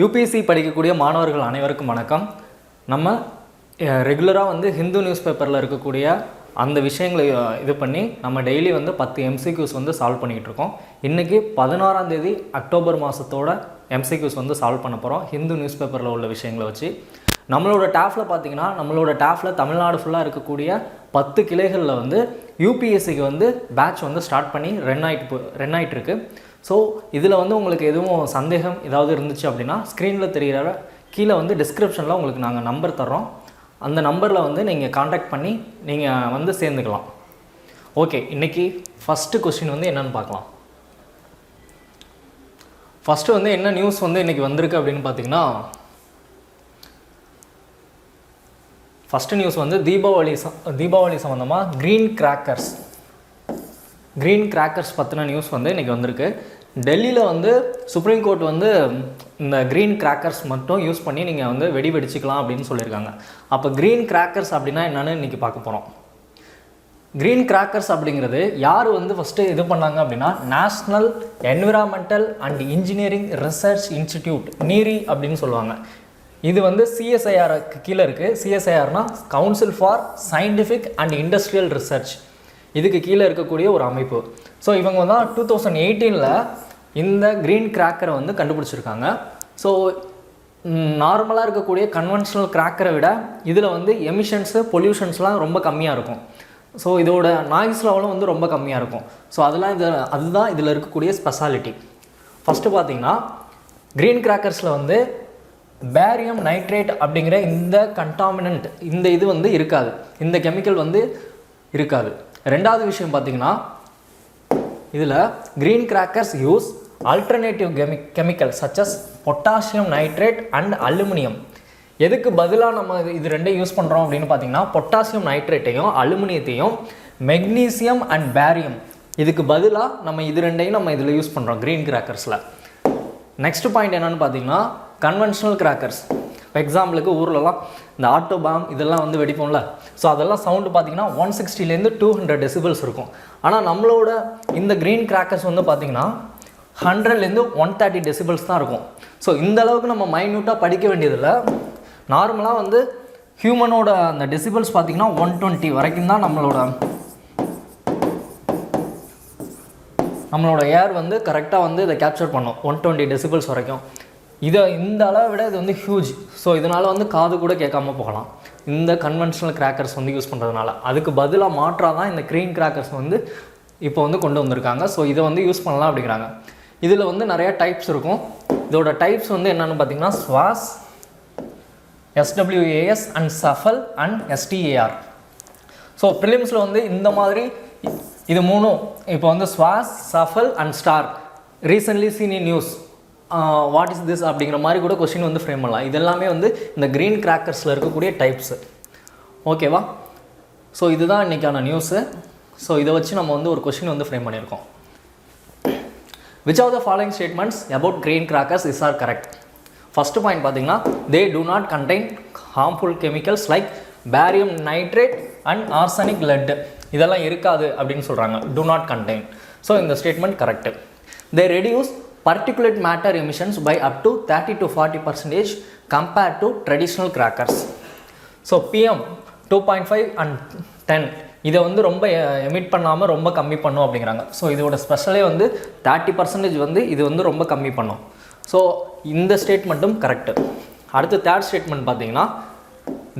UPSC படிக்கக்கூடிய மாணவர்கள் அனைவருக்கும் வணக்கம். நம்ம ரெகுலராக வந்து ஹிந்து நியூஸ் பேப்பரில் இருக்கக்கூடிய அந்த விஷயங்களை இது பண்ணி நம்ம டெய்லி வந்து 10 எம்சிக்யூஸ் வந்து சால்வ் பண்ணிக்கிட்டு இருக்கோம். இன்றைக்கி 16ஆம் தேதி அக்டோபர் மாதத்தோட எம்சிக்யூஸ் வந்து சால்வ் பண்ண போகிறோம் ஹிந்து நியூஸ் பேப்பரில் உள்ள விஷயங்களை வச்சு. நம்மளோட டாஃபில் பார்த்திங்கன்னா நம்மளோட டாஃபில் தமிழ்நாடு ஃபுல்லாக இருக்கக்கூடிய 10 கிளைகளில் வந்து யூபிஎஸ்சிக்கு வந்து பேட்ச் வந்து ஸ்டார்ட் பண்ணி ரன் ஆகிட்டு இருக்கு. ஸோ இதில் வந்து உங்களுக்கு எதுவும் சந்தேகம் ஏதாவது இருந்துச்சு அப்படின்னா ஸ்க்ரீனில் தெரிகிற கீழே வந்து டிஸ்கிரிப்ஷனில் உங்களுக்கு நாங்கள் நம்பர் தர்றோம். அந்த நம்பரில் வந்து நீங்கள் காண்டாக்ட் பண்ணி நீங்கள் வந்து சேர்ந்துக்கலாம். ஓகே, இன்றைக்கி ஃபஸ்ட்டு கொஸ்டின் வந்து என்னென்னு பார்க்கலாம். ஃபஸ்ட்டு வந்து என்ன நியூஸ் வந்து இன்றைக்கி வந்திருக்கு அப்படின்னு பார்த்தீங்கன்னா, ஃபஸ்ட்டு நியூஸ் வந்து தீபாவளி சம்மந்தமாக க்ரீன் கிராக்கர்ஸ் பற்றின நியூஸ் வந்து இன்றைக்கி வந்திருக்கு. டெல்லியில் வந்து சுப்ரீம் கோர்ட் வந்து இந்த க்ரீன் கிராக்கர்ஸ் மட்டும் யூஸ் பண்ணி நீங்கள் வந்து வெடிச்சிக்கலாம் அப்படின்னு சொல்லியிருக்காங்க. அப்போ க்ரீன் கிராக்கர்ஸ் அப்படின்னா என்னென்னு இன்றைக்கி பார்க்க போகிறோம். க்ரீன் கிராக்கர்ஸ் அப்படிங்கிறது யார் வந்து ஃபஸ்ட்டு இது பண்ணாங்க அப்படின்னா, national environmental and engineering research institute NEERI அப்படின்னு சொல்லுவாங்க. இது வந்து சிஎஸ்ஐஆருக்கு கீழே இருக்குது. சிஎஸ்ஐஆர்னா council for scientific and industrial research, இதுக்கு கீழே இருக்கக்கூடிய ஒரு அமைப்பு. ஸோ இவங்க தான் 2018 இந்த க்ரீன் கிராக்கரை வந்து கண்டுபிடிச்சிருக்காங்க. ஸோ நார்மலாக இருக்கக்கூடிய கன்வென்ஷனல் கிராக்கரை விட இதில் வந்து எமிஷன்ஸு பொல்யூஷன்ஸ்லாம் ரொம்ப கம்மியாக இருக்கும். ஸோ இதோட நாய்ஸ் லெவலும் வந்து ரொம்ப கம்மியாக இருக்கும். ஸோ அதுதான் இதில் இருக்கக்கூடிய ஸ்பெஷாலிட்டி. ஃபஸ்ட்டு பார்த்திங்கன்னா, க்ரீன் கிராக்கர்ஸில் வந்து பேரியம் நைட்ரேட் அப்படிங்கிற இந்த கண்டாமினன்ட் இந்த இது வந்து இருக்காது, இந்த கெமிக்கல் வந்து இருக்காது. ரெண்டாவது விஷயம் பார்த்திங்கன்னா, இதில் green crackers use alternative chemical such as potassium nitrate and aluminium. எதுக்கு பதிலாக நம்ம இது ரெண்டையும் யூஸ் பண்ணுறோம் அப்படின்னு பார்த்தீங்கன்னா, பொட்டாசியம் நைட்ரேட்டையும் அலுமினியத்தையும் மெக்னீசியம் அண்ட் பேரியம் இதுக்கு பதிலாக நம்ம இது ரெண்டையும் நம்ம இதில் யூஸ் பண்ணுறோம் க்ரீன் கிராக்கர்ஸில். நெக்ஸ்ட் பாயிண்ட் என்னென்னு பார்த்தீங்கன்னா, கன்வென்ஷனல் கிராக்கர்ஸ். இப்போ எக்ஸாம்பிளுக்கு ஊர்லலாம் இந்த ஆட்டோ பாம் இதெல்லாம் வந்து வெடிப்போம்ல, ஸோ அதெல்லாம் சவுண்டு பார்த்திங்கன்னா 160 to 200 டெசிபிள்ஸ் இருக்கும். ஆனால் நம்மளோட இந்த க்ரீன் கிராக்கர்ஸ் வந்து பார்த்திங்கன்னா 100 to 130 டெசிபிள்ஸ் தான் இருக்கும். ஸோ இந்த அளவுக்கு நம்ம மைன்யூட்டாக படிக்க வேண்டியதில்லை. நார்மலாக வந்து ஹியூமனோட அந்த டெசிபிள்ஸ் பார்த்திங்கன்னா 120 வரைக்கும் தான் நம்மளோட ஏர் வந்து கரெக்டாக வந்து இதை கேப்சர் பண்ணும், 120 டெசிபிள்ஸ் வரைக்கும். இந்த அளவை விட இது வந்து ஹியூஜ். ஸோ இதனால் வந்து காது கூட கேட்காம போகலாம் இந்த கன்வென்ஷனல் கிராக்கர்ஸ் வந்து யூஸ் பண்ணுறதுனால. அதுக்கு பதிலாக மாற்றாக தான் இந்த க்ரீன் கிராக்கர்ஸ் வந்து இப்போ வந்து கொண்டு வந்திருக்காங்க. ஸோ இதை வந்து யூஸ் பண்ணலாம் அப்படிங்கிறாங்க. இதில் வந்து நிறையா டைப்ஸ் இருக்கும். இதோட டைப்ஸ் வந்து என்னென்னு பார்த்தீங்கன்னா, ஸ்வாஸ், SWAS and SAFAL and STAR. So ப்ரிலிம்ஸில் வந்து இந்த மாதிரி இது மூணும் இப்போ வந்து ஸ்வாஸ், SAFAL and STAR, recently seen in news, what is this அப்படிங்கிற மாதிரி கூட கொஸ்டின் வந்து ஃப்ரேம் பண்ணலாம். இதெல்லாமே வந்து இந்த க்ரீன் கிராக்கர்ஸில் இருக்கக்கூடிய டைப்ஸு. ஓகேவா? ஸோ இதுதான் இன்றைக்கான நியூஸு. ஸோ இதை வச்சு நம்ம வந்து ஒரு கொஸ்டின் வந்து ஃப்ரேம் பண்ணியிருக்கோம். Which of the following statements about green crackers is are correct? First point பார்த்தீங்கன்னா, they do not contain harmful chemicals like barium nitrate and arsenic lead. இதெல்லாம் இருக்காது அப்படின்னு சொல்கிறாங்க, டூ நாட் கண்டெயின். ஸோ இந்த statement correct. They reduce particulate matter emissions by up to 30 to 40% compared to traditional crackers. So PM 2.5 and 10 இதை வந்து ரொம்ப emit பண்ணாமல் ரொம்ப கம்மி பண்ணும் அப்படிங்கிறாங்க. ஸோ இதோட ஸ்பெஷலே வந்து 30% வந்து இது வந்து ரொம்ப கம்மி பண்ணும். ஸோ இந்த ஸ்டேட்மெண்ட்டும் கரெக்டு. அடுத்து தேர்ட் ஸ்டேட்மெண்ட் பார்த்தீங்கன்னா,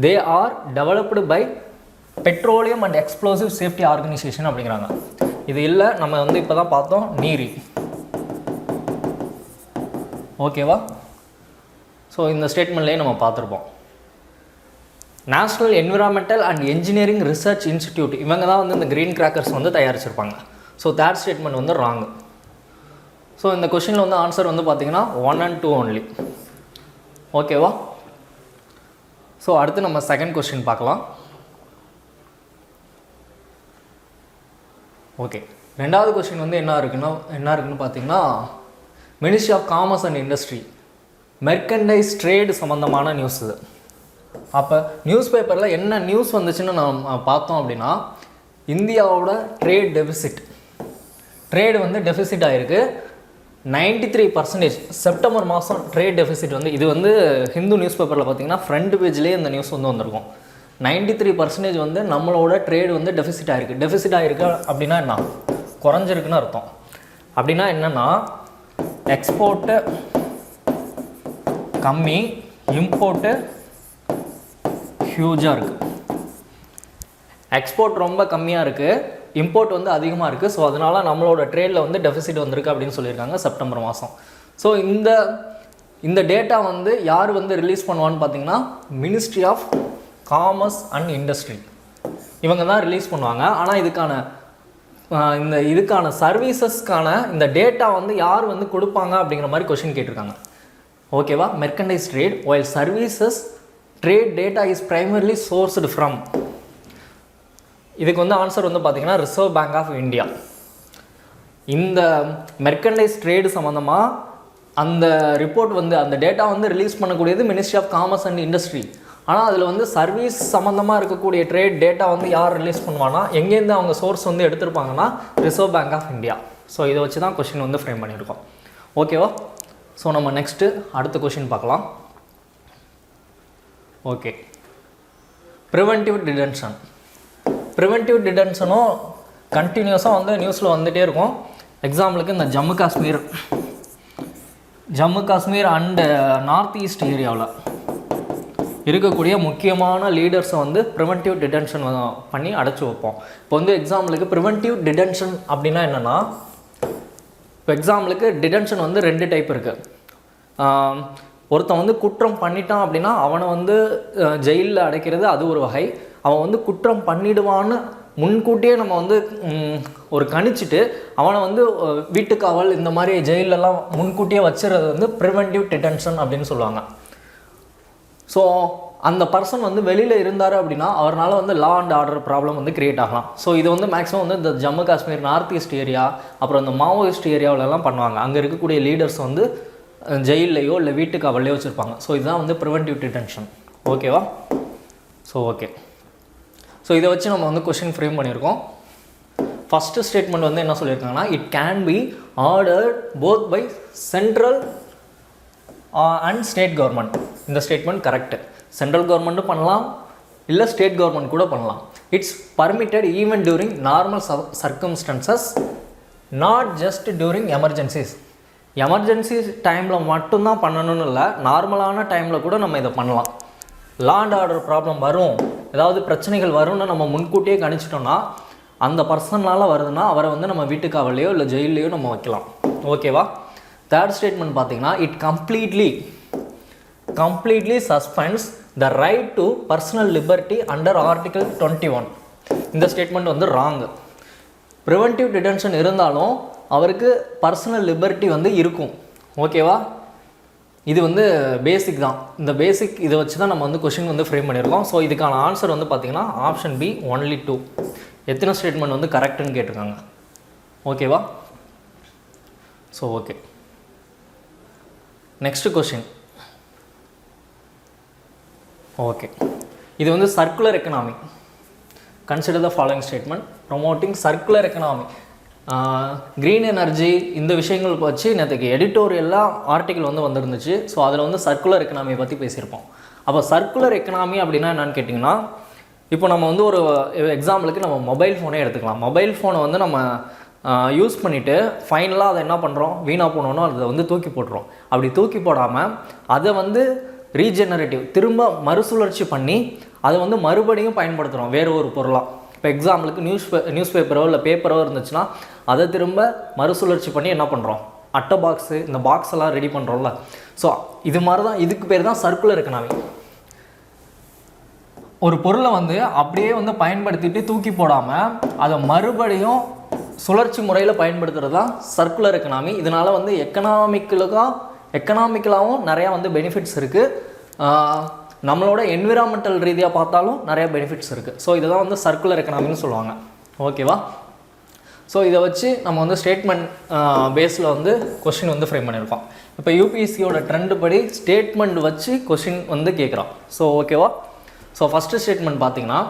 they are developed by petroleum and explosive safety organisation அப்படிங்கிறாங்க. இது இல்லை, நம்ம வந்து இப்போ தான் பார்த்தோம் நீரி. ஓகேவா? ஸோ இந்த ஸ்டேட்மெண்ட்லேயே நம்ம பார்த்துருப்போம். National environmental and engineering research institute இவங்க தான் வந்து இந்த க்ரீன் கிராக்கர்ஸ் வந்து தயாரிச்சிருப்பாங்க. ஸோ தேர்ட் ஸ்டேட்மெண்ட் வந்து ராங். ஸோ இந்த கொஷினில் வந்து ஆன்சர் வந்து பார்த்திங்கன்னா 1 and 2 ஒன்லி. ஓகேவா? ஸோ அடுத்து நம்ம செகண்ட் கொஸ்டின் பார்க்கலாம். ஓகே, ரெண்டாவது கொஸ்டின் வந்து என்ன இருக்குன்னு பார்த்தீங்கன்னா, ministry of commerce and industry merchandise trade சம்மந்தமான நியூஸ் இது. அப்போ நியூஸ் பேப்பரில் என்ன நியூஸ் வந்துச்சுன்னு நம்ம பார்த்தோம் அப்படின்னா, இந்தியாவோட ட்ரேட் வந்து டெஃபிசிட் ஆகிருக்கு. 93% செப்டம்பர் மாதம் ட்ரேட் டெஃபிசிட் வந்து இது வந்து ஹிந்து நியூஸ் பேப்பரில் பார்த்தீங்கன்னா ஃப்ரண்ட் பேஜ்லேயே இந்த நியூஸ் வந்து வந்திருக்கும். 93% வந்து நம்மளோட ட்ரேடு வந்து டெஃபிசிட் ஆகிருக்கு. டெஃபிசிட் ஆகிருக்கு அப்படின்னா என்ன, குறைஞ்சிருக்குன்னு அர்த்தம். அப்படின்னா என்னென்னா எக்ஸ்போர்ட்டு கம்மி, இம்போர்ட்டு ஹியூஜாக இருக்குது. எக்ஸ்போர்ட் ரொம்ப கம்மியாக இருக்குது, இம்போர்ட் வந்து அதிகமாக இருக்குது. ஸோ அதனால் நம்மளோட ட்ரேடில் வந்து டெஃபிசிட் வந்திருக்கு அப்படின்னு சொல்லியிருக்காங்க செப்டம்பர் மாதம். ஸோ இந்த டேட்டா வந்து யார் வந்து ரிலீஸ் பண்ணுவான்னு பார்த்தீங்கன்னா ministry of commerce and industry இவங்க தான் ரிலீஸ் பண்ணுவாங்க. ஆனால் இதுக்கான சர்வீசஸ்க்கான இந்த டேட்டா வந்து யார் வந்து கொடுப்பாங்க அப்படிங்கிற மாதிரி கொஷின் கேட்டிருக்காங்க. ஓகேவா, merchandise trade while services trade data is primarily sourced from, இதுக்கு வந்து ஆன்சர் வந்து பார்த்தீங்கன்னா ரிசர்வ் பேங்க் ஆஃப் இந்தியா. இந்த மெர்கண்டைஸ் ட்ரேடு சம்மந்தமாக அந்த ரிப்போர்ட் வந்து அந்த டேட்டா வந்து ரிலீஸ் பண்ணக்கூடியது ministry of commerce and industry. ஆனால் அதில் வந்து சர்வீஸ் சம்மந்தமாக இருக்கக்கூடிய ட்ரேட் டேட்டா வந்து யார் ரிலீஸ் பண்ணுவானா, எங்கேருந்து அவங்க சோர்ஸ் வந்து எடுத்திருப்பாங்கன்னா Reserve bank of India. So இதை வச்சு தான் கொஷின் வந்து ஃப்ரேம் பண்ணியிருக்கோம். ஓகேவா, ஸோ நம்ம நெக்ஸ்ட்டு அடுத்த கொஷின் பார்க்கலாம். Okay, preventive detention. ப்ரிவென்டிவ் டிடென்ஷனும் கண்டினியூஸாக வந்து நியூஸில் வந்துகிட்டே இருக்கும். எக்ஸாம்பிளுக்கு இந்த Jammu Kashmir and north east ஏரியாவில் இருக்கக்கூடிய முக்கியமான லீடர்ஸை வந்து ப்ரிவென்டிவ் டிடென்ஷன் பண்ணி அடைச்சி வைப்போம். இப்போ வந்து எக்ஸாம்பிளுக்கு ப்ரிவென்டிவ் டிடென்ஷன் அப்படின்னா என்னென்னா, இப்போ எக்ஸாம்பிளுக்கு டிடென்ஷன் வந்து 2 டைப் இருக்குது. ஒருத்தன் வந்து குற்றம் பண்ணிட்டான் அப்படின்னா அவனை வந்து ஜெயிலில் அடைக்கிறது அது ஒரு வகை. அவன் வந்து குற்றம் பண்ணிடுவான்னு முன்கூட்டியே நம்ம வந்து ஒரு கணிச்சிட்டு அவனை வந்து வீட்டுக்காவல் இந்த மாதிரி ஜெயிலெலாம் முன்கூட்டியே வச்சுறது வந்து ப்ரிவென்டிவ் டிடென்ஷன் அப்படின்னு சொல்லுவாங்க. ஸோ அந்த பர்சன் வந்து வெளியில் இருந்தார் அப்படின்னா அவரால் வந்து லா அண்ட் ஆர்டர் ப்ராப்ளம் வந்து க்ரியேட் ஆகலாம். ஸோ இது வந்து மேக்ஸிமம் வந்து இந்த Jammu Kashmir, north east area, அப்புறம் இந்த மாவோயிஸ்ட் ஏரியாவிலலாம் பண்ணுவாங்க. அங்கே இருக்கக்கூடிய லீடர்ஸ் வந்து ஜெயிலையோ இல்லை வீட்டுக்காவல்லையோ வச்சுருப்பாங்க. ஸோ இதுதான் வந்து ப்ரிவென்டிவ் டிடென்ஷன். ஓகேவா, ஓகே. ஸோ இதை வச்சு நம்ம வந்து கொஷின் ஃப்ரேம் பண்ணியிருக்கோம். ஃபஸ்ட்டு ஸ்டேட்மெண்ட் வந்து என்ன சொல்லியிருக்காங்கன்னா, it can be ordered both by central and state government. இந்த ஸ்டேட்மெண்ட் கரெக்டு. சென்ட்ரல் கவர்மெண்ட்டும் பண்ணலாம், இல்லை ஸ்டேட் கவர்மெண்ட் கூட பண்ணலாம். It's permitted even during normal circumstances, not just during emergencies. Emergency டைமில் மட்டும்தான் பண்ணணும்னு இல்லை, நார்மலான டைமில் கூட நம்ம இதை பண்ணலாம். லா அண்ட் ஆர்டர் ப்ராப்ளம் வரும், ஏதாவது பிரச்சனைகள் வரும்னு நம்ம முன்கூட்டியே கணிச்சிட்டோம்னா அந்த பர்சனால் வருதுன்னா அவரை வந்து நம்ம வீட்டுக்காவல்லையோ இல்லை ஜெயிலையோ நம்ம வைக்கலாம். ஓகேவா. தேர்ட் ஸ்டேட்மெண்ட் பார்த்தீங்கன்னா, it completely suspends the right to personal liberty under article 21. இந்த ஸ்டேட்மெண்ட் வந்து ராங்கு. ப்ரிவென்டிவ் டிடென்ஷன் இருந்தாலும் அவருக்கு பர்சனல் லிபர்ட்டி வந்து இருக்கும். ஓகேவா, இது வந்து பேசிக் தான். இந்த பேசிக் இதை வச்சு தான் நம்ம வந்து கொஷின் வந்து ஃப்ரேம் பண்ணியிருக்கோம். ஸோ இதுக்கான ஆன்சர் வந்து பார்த்திங்கன்னா ஆப்ஷன் பி ஒன்லி 2. எத்தனை ஸ்டேட்மெண்ட் வந்து கரெக்டுன்னு கேட்டிருக்காங்க. ஓகேவா, so okay. Next question. Okay, இது வந்து circular economy. Consider the following statement promoting circular economy. Green energy இந்த விஷயங்களுக்கு வச்சு நேற்றுக்கு எடிட்டோரியலாக ஆர்டிக்கல் வந்து வந்துருந்துச்சு. ஸோ அதில் வந்து சர்க்குலர் எக்கனாமியை பற்றி பேசியிருப்போம். அப்போ சர்க்குலர் எக்கனாமி அப்படின்னா என்னென்னு கேட்டிங்கன்னா, இப்போ நம்ம வந்து ஒரு எக்ஸாம்பிளுக்கு நம்ம மொபைல் ஃபோனே எடுத்துக்கலாம். மொபைல் ஃபோனை வந்து நம்ம யூஸ் பண்ணிவிட்டு ஃபைனலாக அதை என்ன பண்ணுறோம், வீணாக போனோன்னா அதை வந்து தூக்கி போட்டுறோம். அப்படி தூக்கி போடாமல் அதை வந்து ரீஜெனரேட்டிவ் திரும்ப மறுசுழற்சி பண்ணி அதை வந்து மறுபடியும் பயன்படுத்துகிறோம் வேறு ஒரு பொருளாக. இப்போ எக்ஸாம்பிளுக்கு நியூஸ் பேப்பரோ இல்லை பேப்பரோ இருந்துச்சுன்னா அதை திரும்ப மறுசுழற்சி பண்ணி என்ன பண்ணுறோம், அட்டை பாக்ஸு இந்த பாக்ஸ் எல்லாம் ரெடி பண்ணுறோம்ல. ஸோ இது மாதிரி தான், இதுக்கு பேர் தான் சர்க்குலர் எக்கனாமி. ஒரு பொருளை வந்து அப்படியே வந்து பயன்படுத்திட்டு தூக்கி போடாமல் அதை மறுபடியும் சுழற்சி முறையில் பயன்படுத்துகிறது தான் சர்க்குலர் எக்கனாமி. இதனால் வந்து எக்கனாமிக்கலாகவும் நிறையா வந்து பெனிஃபிட்ஸ் இருக்குது. நம்மளோட என்விரான்மெண்டல் ரீதியாக பார்த்தாலும் நிறையா பெனிஃபிட்ஸ் இருக்குது. ஸோ இதை தான் வந்து சர்க்குலர் எக்கனாமின்னு சொல்லுவாங்க. ஓகேவா. ஸோ இதை வச்சு நம்ம வந்து ஸ்டேட்மெண்ட் பேஸில் வந்து கொஷின் வந்து ஃப்ரேம் பண்ணியிருக்கோம். இப்போ யூபிஎஸ்சியோட ட்ரெண்டு படி ஸ்டேட்மெண்ட் வச்சு கொஷின் வந்து கேட்குறோம். ஸோ ஓகேவா. ஸோ ஃபஸ்ட்டு ஸ்டேட்மெண்ட் பார்த்தீங்கன்னா,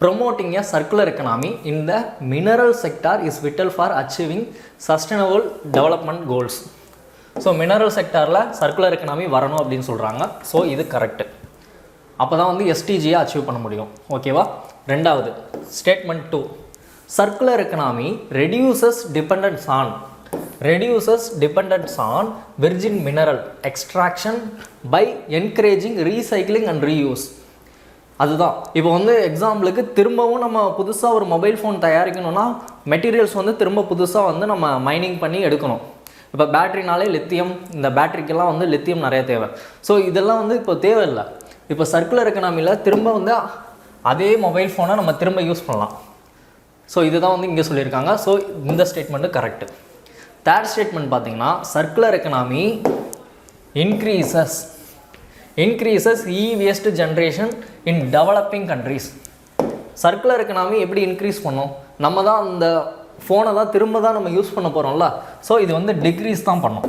promoting a circular economy in the mineral sector is vital for achieving sustainable development goals. So mineral செக்டாரில் சர்க்குலர் எக்கனாமி வரணும் அப்படின்னு சொல்கிறாங்க. ஸோ இது கரெக்டு. அப்போ தான் வந்து எஸ்டிஜியை அச்சீவ் பண்ண முடியும். ஓகேவா? ரெண்டாவது statement 2, circular economy reduces dependence on virgin mineral extraction by encouraging recycling and reuse. அதுதான் இப்போ வந்து எக்ஸாம்பிளுக்கு திரும்பவும் நம்ம புதுசாக ஒரு மொபைல் ஃபோன் தயாரிக்கணும்னா மெட்டீரியல்ஸ் வந்து திரும்ப புதுசாக வந்து நம்ம மைனிங் பண்ணி எடுக்கணும். இப்போ பேட்ரினாலே லித்தியம், இந்த பேட்ரிக்கெல்லாம் வந்து லித்தியம் நிறைய தேவை. ஸோ இதெல்லாம் வந்து இப்போ தேவையில்லை. இப்போ சர்க்குலர் எக்கனாமியில் திரும்ப வந்து அதே மொபைல் ஃபோனை நம்ம திரும்ப யூஸ் பண்ணலாம். ஸோ இதுதான் வந்து இங்கே சொல்லியிருக்காங்க. ஸோ இந்த ஸ்டேட்மெண்ட்டு கரெக்டு. தேர்ட் ஸ்டேட்மெண்ட் பார்த்தீங்கன்னா circular economy increases waste generation இன் டெவலப்பிங் கண்ட்ரீஸ். சர்க்குலர் எக்கனாமி எப்படி இன்க்ரீஸ் பண்ணோம்? நம்ம தான் அந்த ஃபோனை தான் திரும்ப தான் நம்ம யூஸ் பண்ண போகிறோம்ல. ஸோ இது வந்து டிக்ரீஸ் தான் பண்ணோம்.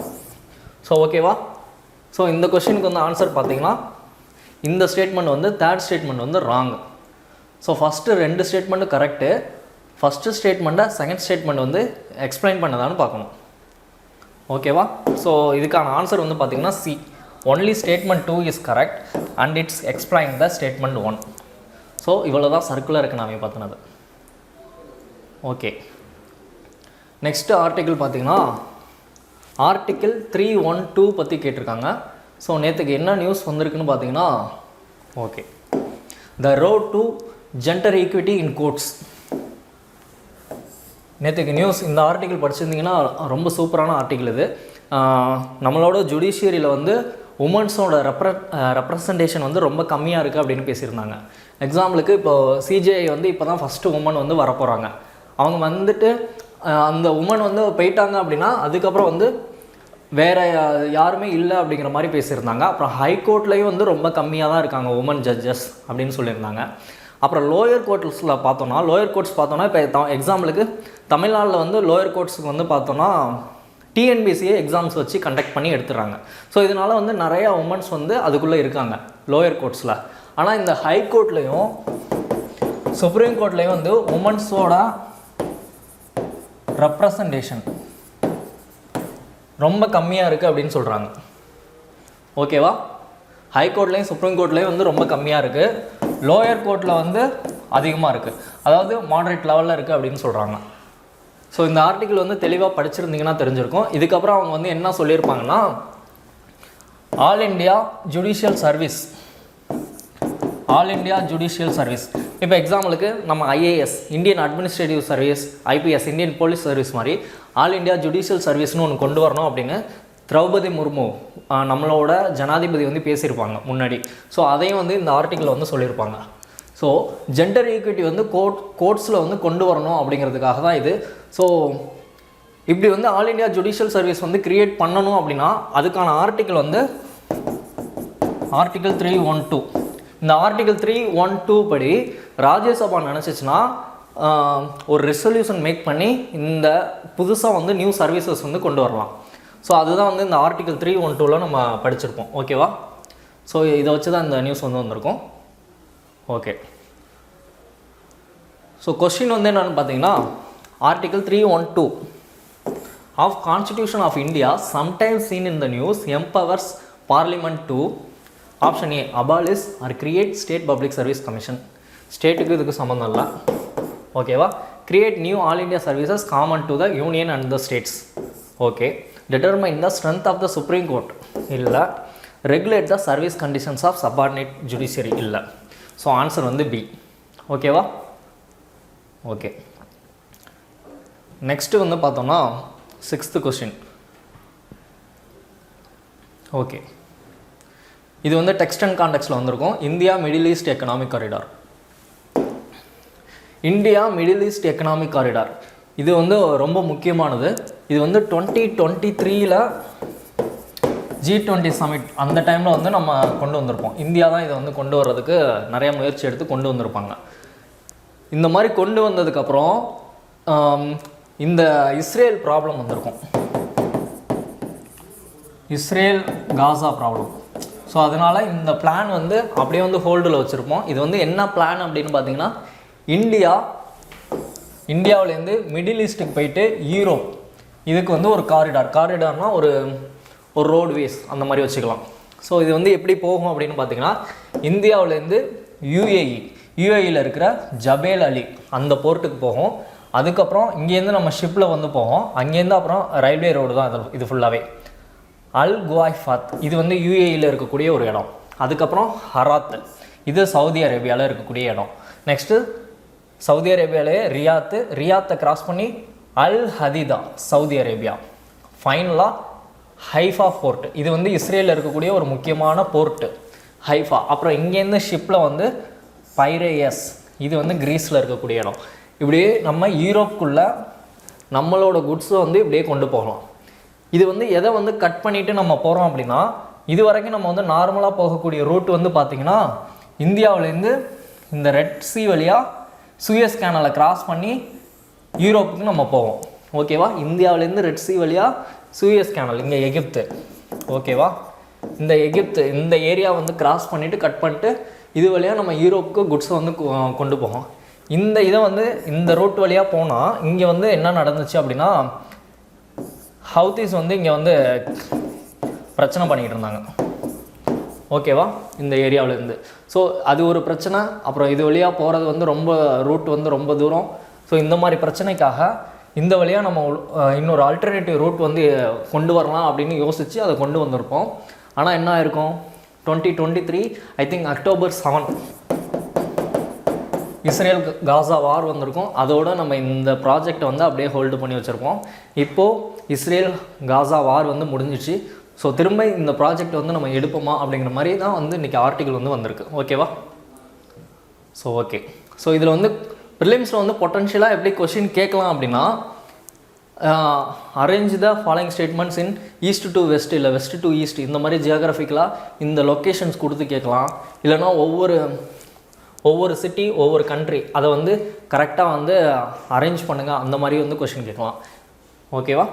ஸோ ஓகேவா? ஸோ இந்த கொஸ்டினுக்கு வந்து ஆன்சர் பார்த்தீங்கன்னா இந்த ஸ்டேட்மெண்ட் வந்து தேர்ட் ஸ்டேட்மெண்ட் வந்து wrong. So first 2 statement correct. First ஸ்டேட்மெண்ட்டை செகண்ட் ஸ்டேட்மெண்ட் வந்து எக்ஸ்பிளைன் பண்ணதான்னு பார்க்கணும். ஓகேவா? ஸோ இதுக்கான ஆன்சர் வந்து பார்த்திங்கன்னா C, only statement 2 is correct and it's explain the statement 1. So இவ்வளோ தான் சர்க்குலர் எக்கனாமி பார்த்தினது. ஓகே, நெக்ஸ்ட்டு ஆர்டிக்கிள் பார்த்திங்கன்னா ஆர்டிக்கிள் 312 பற்றி கேட்டிருக்காங்க. ஸோ நேற்றுக்கு என்ன நியூஸ் வந்திருக்குன்னு பார்த்தீங்கன்னா, okay, the road to gender equity in courts. நேற்றுக்கு நியூஸ் இந்த ஆர்டிக்கிள் படிச்சிருந்தீங்கன்னா ரொம்ப சூப்பரான ஆர்டிக்கிள் இது. நம்மளோட ஜுடிஷியரியில் வந்து உமன்ஸோட ரெப்ரசன்டேஷன் வந்து ரொம்ப கம்மியாக இருக்குது அப்படின்னு பேசியிருந்தாங்க. எக்ஸாம்பிளுக்கு இப்போது சிஜிஐ வந்து இப்போ தான் ஃபஸ்ட்டு உமன் வந்து வரப்போகிறாங்க. அவங்க வந்துட்டு அந்த உமன் வந்து போயிட்டாங்க அப்படின்னா அதுக்கப்புறம் வந்து வேறு யாருமே இல்லை அப்படிங்கிற மாதிரி பேசியிருந்தாங்க. அப்புறம் ஹைகோர்ட்லேயும் வந்து ரொம்ப கம்மியாக தான் இருக்காங்க உமன் ஜட்ஜஸ் அப்படின்னு சொல்லியிருந்தாங்க. அப்புறம் லோயர் கோர்ட்ஸில் பார்த்தோன்னா இப்போ எக்ஸாம்பிளுக்கு தமிழ்நாட்டில் வந்து லோயர் கோர்ட்ஸுக்கு வந்து பார்த்தோன்னா டிஎன்பிசியை எக்ஸாம்ஸ் வச்சு கண்டக்ட் பண்ணி எடுத்துடுறாங்க. ஸோ இதனால் வந்து நிறையா உமன்ஸ் வந்து அதுக்குள்ளே இருக்காங்க லோயர் கோர்ட்ஸில். ஆனால் இந்த ஹைகோர்ட்லேயும் சுப்ரீம் கோர்ட்லேயும் வந்து உமன்ஸோட ரெப்ரசன்டேஷன் ரொம்ப கம்மியாக இருக்குது அப்படின்னு சொல்கிறாங்க. ஓகேவா? ஹைகோர்ட்லேயும் சுப்ரீம் கோர்ட்லேயும் வந்து ரொம்ப கம்மியாக இருக்குது, லோயர் கோர்ட்டில் வந்து அதிகமாக இருக்குது, அதாவது மாடரேட் லெவலில் இருக்குது அப்படின்னு சொல்கிறாங்க. ஸோ இந்த ஆர்டிக்கிள் வந்து தெளிவாக படிச்சிருந்தீங்கன்னா தெரிஞ்சிருக்கும். இதுக்கப்புறம் அவங்க வந்து என்ன சொல்லியிருப்பாங்கன்னா, ஆல் இண்டியா ஜுடிஷியல் சர்வீஸ் இப்போ எக்ஸாம்பிளுக்கு நம்ம IAS Indian administrative service, IPS Indian police service மாதிரி ஆல் இண்டியா ஜுடிஷியல் சர்வீஸ்னு ஒன்று கொண்டு வரணும் அப்படின்னு திரௌபதி முர்மு நம்மளோட ஜனாதிபதி வந்து பேசியிருப்பாங்க முன்னாடி. ஸோ அதையும் வந்து இந்த ஆர்டிக்கிளில் வந்து சொல்லியிருப்பாங்க. ஸோ ஜெண்டர் ஈக்விட்டி வந்து கோர்ட்ஸில் வந்து கொண்டு வரணும் அப்படிங்கிறதுக்காக தான் இது. ஸோ இப்படி வந்து ஆல் இண்டியா ஜுடிஷியல் சர்வீஸ் வந்து கிரியேட் பண்ணணும் அப்படின்னா அதுக்கான ஆர்டிக்கிள் வந்து ஆர்டிக்கிள் 312. இந்த ஆர்டிக்கிள் 312 படி ராஜ்யசபா நினச்சிச்சுன்னா ஒரு ரெசல்யூஷன் மேக் பண்ணி இந்த புதுசாக வந்து நியூ சர்வீசஸ் வந்து கொண்டு வரலாம். ஸோ அதுதான் வந்து இந்த ஆர்டிக்கிள் 312 நம்ம படிச்சிருப்போம். ஓகேவா? ஸோ இதை வச்சு தான் இந்த நியூஸ் வந்து வந்திருக்கும். ஓகே, ஸோ கொஸ்டின் வந்து என்னென்னு பார்த்தீங்கன்னா, article 312 of constitution of India sometimes seen in the news empowers parliament to option A abolish or create state public service commission. ஸ்டேட்டுக்கு இதுக்கு சம்மந்தம் இல்லை. ஓகேவா? Create new all India services common to the union and the states. Okay, determine the strength of the supreme court இல்லை, regulate the service conditions of subordinate judiciary இல்லை. So answer வந்து B. ஓகேவா? Okay, next வந்து பார்த்தோம்னா 6th question. Okay, இது வந்து text and கான்டெக்ஸ்டில் வந்திருக்கும். India Middle East economic corridor. India Middle East economic corridor இது வந்து ரொம்ப முக்கியமானது. இது வந்து 2023 G20 சமிட் அந்த டைமில் வந்து நம்ம கொண்டு வந்திருப்போம். இந்தியா தான் இதை வந்து கொண்டு வர்றதுக்கு நிறைய முயற்சி எடுத்து கொண்டு வந்திருப்பாங்க. இந்த மாதிரி கொண்டு வந்ததுக்கப்புறம் இந்த இஸ்ரேல் ப்ராப்ளம் வந்திருக்கும், இஸ்ரேல் காசா ப்ராப்ளம். ஸோ அதனால் இந்த பிளான் வந்து அப்படியே வந்து ஹோல்டில் வச்சுருப்போம். இது வந்து என்ன பிளான் அப்படின்னு பார்த்தீங்கன்னா, இந்தியாவிலேருந்து மிடில் ஈஸ்ட்டுக்கு போயிட்டு யூரோப் இதுக்கு வந்து ஒரு காரிடார்னால் ஒரு ரோட்வேஸ் அந்த மாதிரி வச்சுக்கலாம். ஸோ இது வந்து எப்படி போகும் அப்படின்னு பார்த்தீங்கன்னா இந்தியாவிலேருந்து யூஏஇயில் இருக்கிற ஜபேல் அலி அந்த போர்ட்டுக்கு போகும். அதுக்கப்புறம் இங்கேருந்து நம்ம ஷிப்பில் வந்து போகும். அங்கேருந்து அப்புறம் ரயில்வே ரோடு தான் இது ஃபுல்லாகவே. அல் குவாய்ஃபாத் இது வந்து யூஏஇயில் இருக்கக்கூடிய ஒரு இடம். அதுக்கப்புறம் ஹராத் இது சவுதி அரேபியாவில் இருக்கக்கூடிய இடம். நெக்ஸ்ட்டு சவுதி அரேபியாவிலே ரியாத்தை கிராஸ் பண்ணி அல் ஹதீதா சவுதி அரேபியா. ஃபைனலாக ஹைஃபா போர்ட் இது வந்து இஸ்ரேலில் இருக்கக்கூடிய ஒரு முக்கியமான போர்ட்டு ஹைஃபா. அப்புறம் இங்கேருந்து ஷிப்பில் வந்து பைரேயஸ் இது வந்து கிரீஸில் இருக்கக்கூடிய இடம். இப்படியே நம்ம யூரோப்புக்குள்ளே நம்மளோட குட்ஸை வந்து இப்படியே கொண்டு போகலாம். இது வந்து எதை வந்து கட் பண்ணிவிட்டு நம்ம போகிறோம் அப்படின்னா இது வரைக்கும் நம்ம வந்து நார்மலாக போகக்கூடிய ரூட் வந்து பார்த்திங்கன்னா இந்தியாவிலேருந்து இந்த ரெட் சி வழியாக சூயஸ் கேனலை கிராஸ் பண்ணி யூரோப்புக்கு நம்ம போவோம். ஓகேவா? இந்தியாவிலேருந்து ரெட் சி வழியாக சூயஸ் கேனல் இங்கே எகிப்து. ஓகேவா? இந்த எகிப்து இந்த ஏரியா வந்து கிராஸ் பண்ணிவிட்டு கட் பண்ணிட்டு இது வழியாக நம்ம யூரோப்புக்கு குட்ஸை வந்து கொண்டு போவோம். இந்த இதை வந்து இந்த ரூட் வழியாக போனால் இங்கே வந்து என்ன நடந்துச்சு அப்படின்னா ஹவுதீஸ் வந்து இங்கே வந்து பிரச்சனை பண்ணிக்கிட்டு இருந்தாங்க. ஓகேவா? இந்த ஏரியாவிலேருந்து. ஸோ அது ஒரு பிரச்சனை. அப்புறம் இது வழியாக போகிறது வந்து ரொம்ப ரூட் வந்து ரொம்ப தூரம். ஸோ இந்த மாதிரி பிரச்சனைக்காக இந்த வழியாக நம்ம இன்னொரு ஆல்டர்னேட்டிவ் ரூட் வந்து கொண்டு வரலாம் அப்படின்னு யோசித்து அதை கொண்டு வந்திருப்போம். ஆனால் என்ன ஆயிருக்கும் 2023 I think October 7 Israel Gaza war வந்திருக்கும். அதோடு நம்ம இந்த ப்ராஜெக்டை வந்து அப்படியே ஹோல்டு பண்ணி வச்சுருப்போம். இப்போது இஸ்ரேல் காசா வார் வந்து முடிஞ்சிச்சு. ஸோ திரும்ப இந்த ப்ராஜெக்ட் வந்து நம்ம எடுப்போமா அப்படிங்கிற மாதிரி தான் வந்து இன்றைக்கி ஆர்டிக்கல் வந்து வந்திருக்கு. ஓகேவா? So okay. ஸோ இதில் வந்து ப்ரிலிம்ஸில் வந்து பொட்டன்ஷியலாக எப்படி கொஷின் கேட்கலாம் அப்படின்னா arrange the following statements in east to west இல்லை வெஸ்ட் டு ஈஸ்ட் இந்த மாதிரி ஜியோகிராஃபிக்கலாக இந்த லொக்கேஷன்ஸ் கொடுத்து கேட்கலாம். இல்லைனா ஒவ்வொரு சிட்டி ஒவ்வொரு கண்ட்ரி அதை வந்து கரெக்டாக வந்து அரேஞ்ச் பண்ணுங்கள் அந்த மாதிரி வந்து கொஷின் கேட்கலாம். ஓகேவா?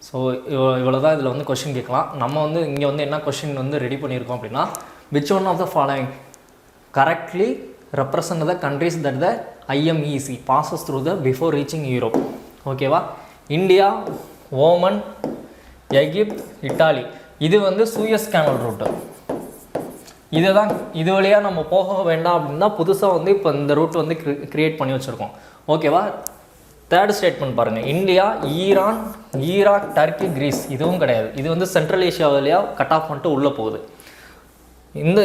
ஸோ இவ்வளோ தான் இதில் வந்து கொஷின் கேட்கலாம். நம்ம வந்து இங்கே வந்து என்ன கொஷின் வந்து ரெடி பண்ணியிருக்கோம் அப்படின்னா which one of the following correctly represent the countries that the IMEC passes through the before reaching Europe. ஓகேவா? இந்தியா, ஓமன், எகிப்த், இட்டாலி இது வந்து சூயஸ் கேனல் ரூட்டு. இது வழியாக நம்ம போக வேண்டாம் அப்படின்னா புதுசாக வந்து இப்போ இந்த ரூட் வந்து க்ரியேட் பண்ணி வச்சுருக்கோம். ஓகேவா? தேர்ட் ஸ்டேட்மெண்ட் பாருங்கள். India, Iran, Iraq, Turkey, Greece இதுவும் கிடையாது. இது வந்து சென்ட்ரல் ஏஷியா வழியாக கட் ஆஃப் பண்ணிட்டு உள்ளே போகுது.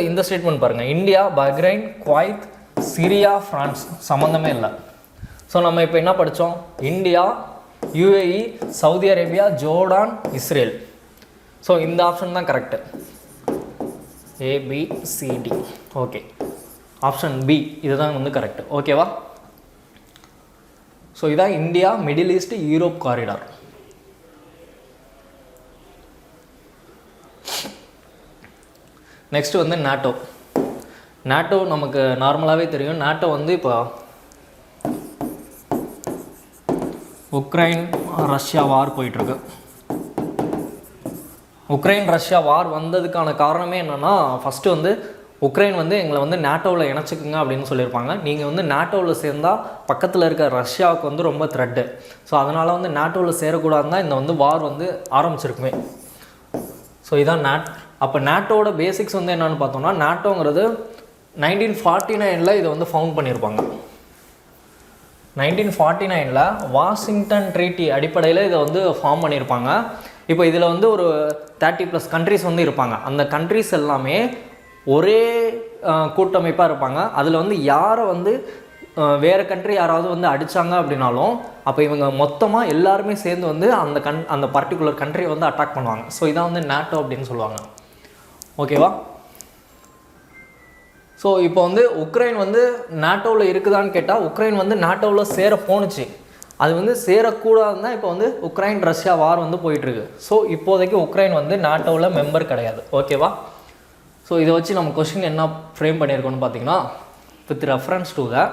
இந்த ஸ்டேட்மெண்ட் பாருங்கள். India, Bahrain, Kuwait, Syria, France சம்மந்தமே இல்லை. ஸோ நம்ம இப்போ என்ன படித்தோம்? India, UAE, Saudi Arabia, Jordan, Israel. So இந்த ஆப்ஷன் தான் correct. ABCD. Okay, option B இதுதான் வந்து கரெக்டு. ஓகேவா? ஸோ இதான் India, Middle East, Europe corridor. Next வந்து நாட்டோ நமக்கு நார்மலாகவே தெரியும். நாட்டோ வந்து இப்போ உக்ரைன் ரஷ்யா வார் போயிட்டுருக்கு. உக்ரைன் ரஷ்யா வார் வந்ததுக்கான காரணமே என்னென்னா ஃபஸ்ட்டு வந்து உக்ரைன் வந்து எங்களை வந்து நாட்டோவில் இணைச்சிக்குங்க அப்படின்னு சொல்லியிருப்பாங்க. நீங்கள் வந்து நாட்டோவில் சேர்ந்தால் பக்கத்தில் இருக்க ரஷ்யாவுக்கு வந்து ரொம்ப த்ரெட்டு. ஸோ அதனால் வந்து நாட்டோவில் சேரக்கூடாதுன்னு தான் இந்த வந்து வார் வந்து ஆரம்பிச்சிருக்குமே. ஸோ இதான் அப்போ நாட்டோட பேசிக்ஸ் வந்து என்னென்னு பார்த்தோம்னா நாட்டோங்கிறது 1949 இதை வந்து ஃபவுண்ட் பண்ணியிருப்பாங்க. 1949 வாஷிங்டன் ட்ரீட்டி அடிப்படையில் இதை வந்து ஃபார்ம் பண்ணியிருப்பாங்க. இப்போ இதில் வந்து ஒரு 30+ கண்ட்ரிஸ் வந்து இருப்பாங்க. அந்த கண்ட்ரிஸ் எல்லாமே ஒரே கூட்டமைப்பாக இருப்பாங்க. அதில் வந்து யாரை வந்து வேறு கண்ட்ரி யாராவது வந்து அடித்தாங்க அப்படின்னாலும் அப்போ இவங்க மொத்தமாக எல்லாருமே சேர்ந்து வந்து அந்த பர்டிகுலர் கண்ட்ரியை வந்து அட்டாக் பண்ணுவாங்க. ஸோ இதான் வந்து நாட்டோ அப்படின்னு சொல்லுவாங்க. ஓகேவா? ஸோ இப்போ வந்து உக்ரைன் வந்து நாட்டோவில் இருக்குதான்னு கேட்டால் உக்ரைன் வந்து நாட்டோவில் சேர போணுச்சு. அது வந்து சேரக்கூடாதுன்னு தான் இப்போ வந்து உக்ரைன் ரஷ்யா வார் வந்து போயிட்டுருக்கு. ஸோ இப்போதைக்கு உக்ரைன் வந்து நாட்டோவில் மெம்பர் கிடையாது. ஓகேவா? ஸோ இதை வச்சு நம்ம கொஸ்டின் என்ன ஃப்ரேம் பண்ணியிருக்கோன்னு பார்த்தீங்கன்னா with reference to the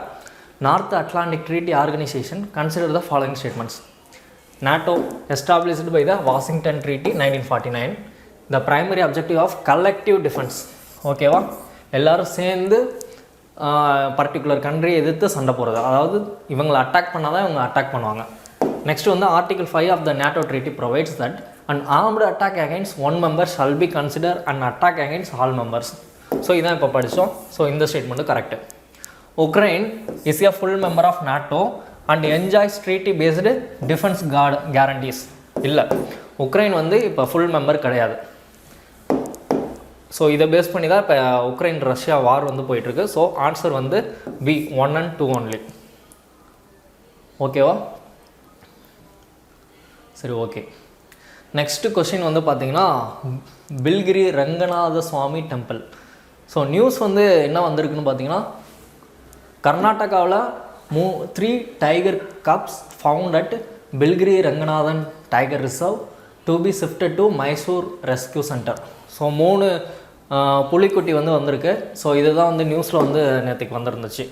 north Atlantic treaty organisation consider the following statements. NATO established by the Washington Treaty 1949 the primary objective of collective defense. ஓகேவா? எல்லோரும் சேர்ந்து பர்டிகுலர் கண்ட்ரியை எதிர்த்து சண்டை போடுறது, அதாவது இவங்களை அட்டாக் பண்ணால் தான் இவங்க அட்டாக் பண்ணுவாங்க. நெக்ஸ்ட் வந்து Article 5 of the NATO Treaty provides that An armed attack against one member shall be considered an attack against all members. So இதான் இப்போ படித்தோம். ஸோ இந்த statement correct. Ukraine is a full member of NATO and enjoys treaty based defense guarantees. இல்லை, Ukraine வந்து இப்போ full member கிடையாது. So இதை base பண்ணி தான் இப்போ உக்ரைன் ரஷ்யா வார் வந்து போயிட்டுருக்கு. ஸோ ஆன்சர் வந்து பி 1 and 2 ஒன்லி. ஓகேவா? சரி, ஓகே. நெக்ஸ்ட் கொஸ்டின் வந்து பார்த்தீங்கன்னா Biligiri Ranganathaswamy temple. So news வந்து என்ன வந்திருக்குன்னு பார்த்தீங்கன்னா, கர்நாடகாவில் 3 tiger cups found at Biligiri Ranganathan tiger reserve to be shifted to Mysore rescue centre. So 3 புலிக்குட்டி வந்து வந்திருக்கு. ஸோ இதுதான் வந்து நியூஸில் வந்து நேற்றுக்கு வந்துருந்துச்சு.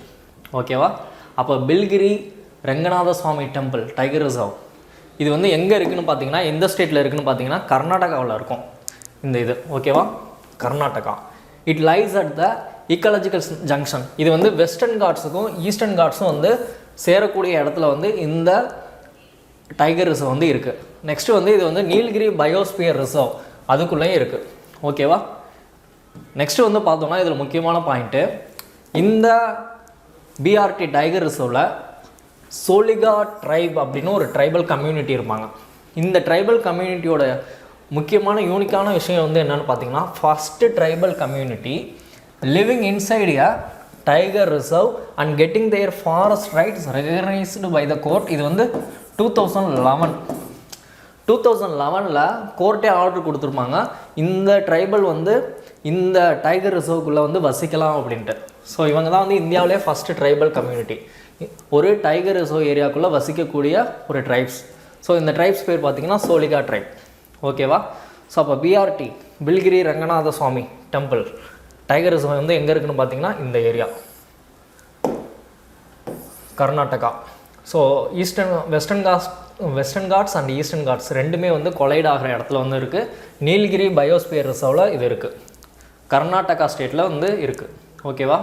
ஓகேவா? அப்போ Biligiri Ranganathaswamy temple tiger reserve இது வந்து எங்கே இருக்குதுன்னு பார்த்தீங்கன்னா, எந்த ஸ்டேட்டில் இருக்குதுன்னு பார்த்தீங்கன்னா கர்நாடகாவில் இருக்கும் இந்த இது. ஓகேவா? Karnataka. It lies at the ecological junction. இது வந்து வெஸ்டர்ன் காட்ஸுக்கும் ஈஸ்டர்ன் காட்ஸும் வந்து சேரக்கூடிய இடத்துல வந்து இந்த டைகர் ரிசர்வ் வந்து இருக்குது. நெக்ஸ்ட்டு வந்து இது வந்து நீலகிரி பயோஸ்பியர் ரிசர்வ் அதுக்குள்ளேயும் இருக்குது. ஓகேவா? நெக்ஸ்ட்டு வந்து பார்த்தோம்னா இதில் முக்கியமான பாயிண்ட்டு, இந்த பிஆர்டி டைகர் ரிசர்வில் சோலிகா ட்ரைப் அப்படின்னு ஒரு ட்ரைபல் கம்யூனிட்டி இருப்பாங்க. இந்த ட்ரைபல் கம்யூனிட்டியோட முக்கியமான யூனிக்கான விஷயம் வந்து என்னென்னு பார்த்தீங்கன்னா, first tribal community living inside a tiger reserve and getting their forest rights recognised by the court. இது வந்து 2011 கோர்ட்டே ஆர்டர் கொடுத்துருப்பாங்க, இந்த ட்ரைபல் வந்து இந்த டைகர் ரிசர்வுக்குள்ளே வந்து வசிக்கலாம் அப்படின்ட்டு. ஸோ இவங்க தான் வந்து இந்தியாவிலே ஃபஸ்ட்டு ட்ரைபல் கம்யூனிட்டி, ஒரு டைகர் ரிசர்வ் ஏரியாவுக்குள்ளே வசிக்கக்கூடிய ஒரு ட்ரைப்ஸ். ஸோ இந்த ட்ரைப்ஸ் பேர் பார்த்திங்கன்னா சோலிகா ட்ரைப். ஓகேவா? ஸோ அப்போ BRT Biligiri Ranganathaswamy temple tiger reserve வந்து எங்கே இருக்குதுன்னு பார்த்தீங்கன்னா இந்த area Karnataka. So Western God's and eastern Ghats ரெண்டுமே வந்து கொலைட் ஆகிற இடத்துல வந்து இருக்குது. நீலகிரி பயோஸ்பியர் ரிசர்வில் இது இருக்குது, கர்நாடகா ஸ்டேட்டில் வந்து இருக்குது. ஓகேவா?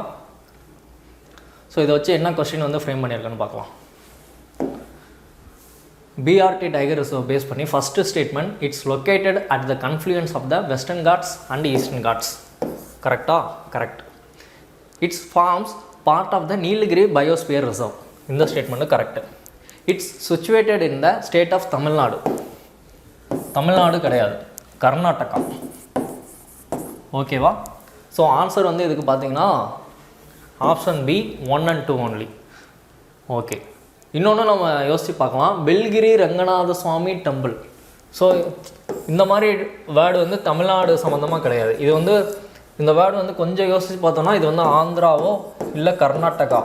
ஸோ இதை வச்சு என்ன கொஸ்டின் வந்து ஃப்ரேம் பண்ணியிருக்கேன்னு பார்க்கலாம். பிஆர்டி டைகர் ரிசர்வ் பேஸ் பண்ணி first statement, it's located at the confluence of the western God's and eastern ghats. கரெக்டா? Correct. It's forms part of the Nilgiri biosphere reserve. இந்த statement correct. It's situated in the state of Tamil Nadu. Tamil Nadu கிடையாது, கர்நாடகா. ஓகேவா? So answer வந்து இதுக்கு பார்த்தீங்கன்னா option B 1 and 2 only. Okay. இன்னொன்று நம்ம யோசித்து பார்க்கலாம், பில்கிரி ரங்கநாதசுவாமி டெம்பிள். ஸோ இந்த மாதிரி வேர்டு வந்து தமிழ்நாடு சம்மந்தமாக கிடையாது. இது வந்து இந்த வேர்டு வந்து கொஞ்சம் யோசித்து பார்த்தோன்னா இது வந்து ஆந்திராவோ இல்லை கர்நாடகா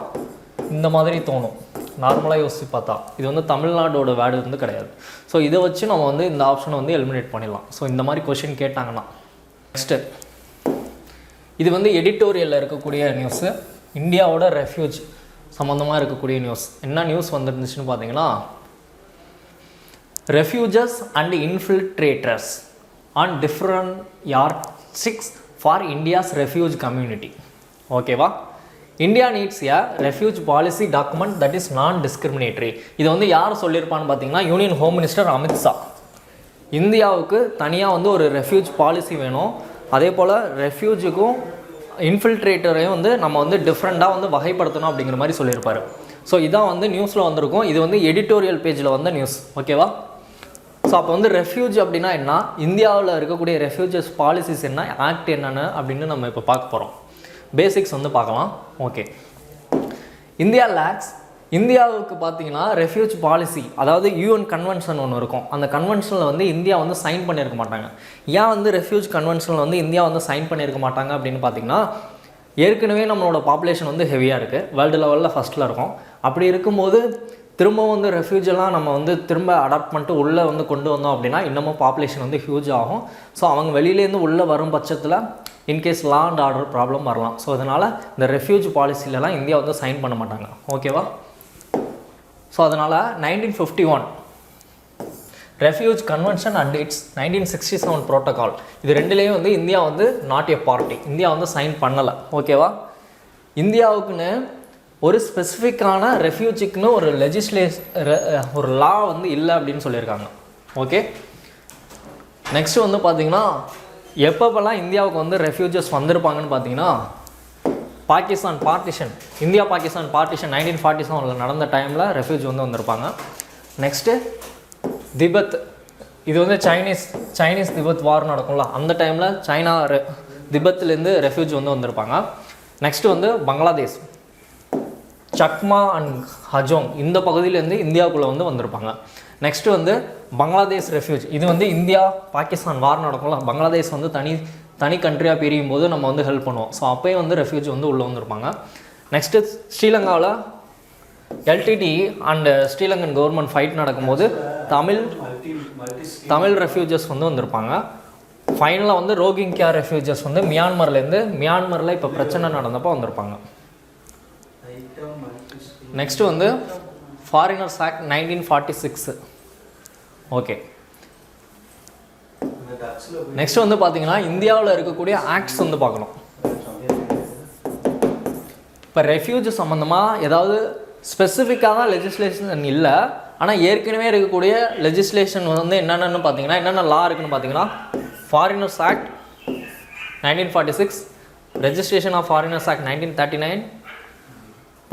இந்த மாதிரி தோணும் நார்மலாக யோசித்து பார்த்தா. இது வந்து தமிழ்நாடோட வேர்டு வந்து கிடையாது. ஸோ இதை வச்சு நம்ம வந்து இந்த ஆப்ஷனை வந்து எலிமினேட் பண்ணிடலாம். ஸோ இந்த மாதிரி கொஷின் கேட்டாங்கன்னா. நெக்ஸ்ட்டு இது வந்து எடிட்டோரியலில் இருக்கக்கூடிய நியூஸு, இந்தியாவோட ரெஃப்யூஜ் சம்மந்தமாக இருக்கக்கூடிய நியூஸ். என்ன நியூஸ் வந்துருந்துச்சுன்னு பார்த்தீங்கன்னா, refugees and infiltrators on different yardsticks for India's refugee community. ஓகேவா? India needs a refugee policy document that is non discriminatory. இதை வந்து யார் சொல்லியிருப்பான்னு பார்த்தீங்கன்னா, யூனியன் ஹோம் மினிஸ்டர் அமித்ஷா. இந்தியாவுக்கு தனியாக வந்து ஒரு ரெஃப்யூஜ் பாலிசி வேணும், அதே போல் ரெஃப்யூஜுக்கும் இன்ஃபில்ட்ரேட்டரையும் வந்து நம்ம வந்து டிஃப்ரெண்ட்டாக வந்து வகைப்படுத்தணும் அப்படிங்கிற மாதிரி சொல்லியிருப்பார். ஸோ இதான் வந்து நியூஸில் வந்திருக்கும். இது வந்து எடிட்டோரியல் பேஜில் வந்த நியூஸ். ஓகேவா? ஸோ அப்போ வந்து ரெஃப்யூஜ் அப்படின்னா என்ன, இந்தியாவில் இருக்கக்கூடிய ரெஃப்யூஜஸ் பாலிசிஸ் என்ன, ஆக்ட் என்னென்னு அப்படின்னு நம்ம இப்போ பார்க்க போகிறோம். பேசிக்ஸ் வந்து பார்க்கலாம். ஓகே. இந்தியாவுக்கு பார்த்தீங்கன்னா ரெஃப்யூஜ் பாலிசி, அதாவது யூஎன் கன்வென்ஷன் ஒன்று இருக்கும். அந்த கன்வென்ஷனில் வந்து இந்தியா வந்து சைன் பண்ணியிருக்க மாட்டாங்க. ஏன் வந்து ரெஃப்யூஜ் கன்வென்ஷனில் வந்து இந்தியா வந்து சைன் பண்ணியிருக்க மாட்டாங்க அப்படின்னு பார்த்தீங்கன்னா, ஏற்கனவே நம்மளோட பாப்புலேஷன் வந்து ஹெவியாக இருக்குது, வேர்ல்டு லெவலில் ஃபஸ்ட்டில் இருக்கும். அப்படி இருக்கும்போது திரும்பவும் வந்து ரெஃப்யூஜெல்லாம் நம்ம வந்து திரும்ப அடாப்ட் பண்ணிட்டு உள்ளே வந்து கொண்டு வந்தோம் அப்படின்னா இன்னமும் பாப்புலேஷன் வந்து ஹியூஜ் ஆகும். ஸோ அவங்க வெளியிலேருந்து உள்ளே வரும் பட்சத்தில் in case law and order problem வரலாம். ஸோ அதனால் இந்த ரெஃப்யூஜ் பாலிசிலலாம் இந்தியா வந்து சைன் பண்ண மாட்டாங்க. ஓகேவா? ஸோ அதனால் 1951 refuge convention and its 1967 protocol, இது ரெண்டுலேயும் வந்து இந்தியா வந்து நாட் எ பார்ட்டி, இந்தியா வந்து சைன் பண்ணலை. ஓகேவா? இந்தியாவுக்குன்னு ஒரு ஸ்பெசிஃபிக்கான ரெஃப்யூஜிக்குன்னு ஒரு லா வந்து இல்லை அப்படின்னு சொல்லியிருக்காங்க. ஓகே. நெக்ஸ்ட்டு வந்து பார்த்திங்கன்னா எப்பப்பெல்லாம் இந்தியாவுக்கு வந்து ரெஃப்யூஜஸ் வந்திருப்பாங்கன்னு பார்த்தீங்கன்னா Pakistan partition, India Pakistan partition 1947 நடந்த டைமில் ரெஃப்யூஜ் வந்து வந்திருப்பாங்க. நெக்ஸ்ட்டு திபெத், இது வந்து சைனீஸ் திபெத் வார் நடக்கும்ல, அந்த டைமில் சைனா திபெத்லேருந்து ரெஃப்யூஜ் வந்து வந்திருப்பாங்க. நெக்ஸ்ட்டு வந்து பங்களாதேஷ், சக்மா அண்ட் ஹஜோங் இந்த பகுதியிலேருந்து இந்தியாவுக்குள்ளே வந்து வந்திருப்பாங்க. நெக்ஸ்ட்டு வந்து பங்களாதேஷ் ரெஃப்யூஜ், இது வந்து இந்தியா பாகிஸ்தான் வார் நடக்கும்ல, பங்களாதேஷ் வந்து தனி கண்ட்ரியாக பிரியும் போது நம்ம வந்து ஹெல்ப் பண்ணுவோம். ஸோ அப்போயே வந்து ரெஃப்யூஜ் வந்து உள்ளே வந்திருப்பாங்க. நெக்ஸ்ட்டு ஸ்ரீலங்காவில் LTTE and Sri Lankan government fight நடக்கும்போது தமிழ் ரெஃப்யூஜஸ் வந்து வந்திருப்பாங்க. ஃபைனலாக வந்து ரோஹிங்கியா ரெஃப்யூஜஸ் வந்து மியான்மரில் இப்போ பிரச்சனை நடந்தப்போ வந்திருப்பாங்க. நெக்ஸ்ட்டு வந்து ஃபாரினர்ஸ் ஆக்ட் 1946. ஓகே, நெக்ஸ்ட் வந்து பார்த்தீங்கன்னா இந்தியாவில் இருக்கக்கூடிய ஆக்ட்ஸ் வந்து பார்க்கணும். இப்போ ரெஃப்யூஜ் சம்மந்தமாக ஏதாவது ஸ்பெசிஃபிக்காக தான் லெஜிஸ்லேஷன் இல்லை, ஆனால் ஏற்கனவே இருக்கக்கூடிய லெஜிஸ்லேஷன் வந்து என்னென்னு பார்த்தீங்கன்னா என்னென்ன லா இருக்குன்னு பார்த்தீங்கன்னா foreigners act 1946, registration of foreigners act 1939,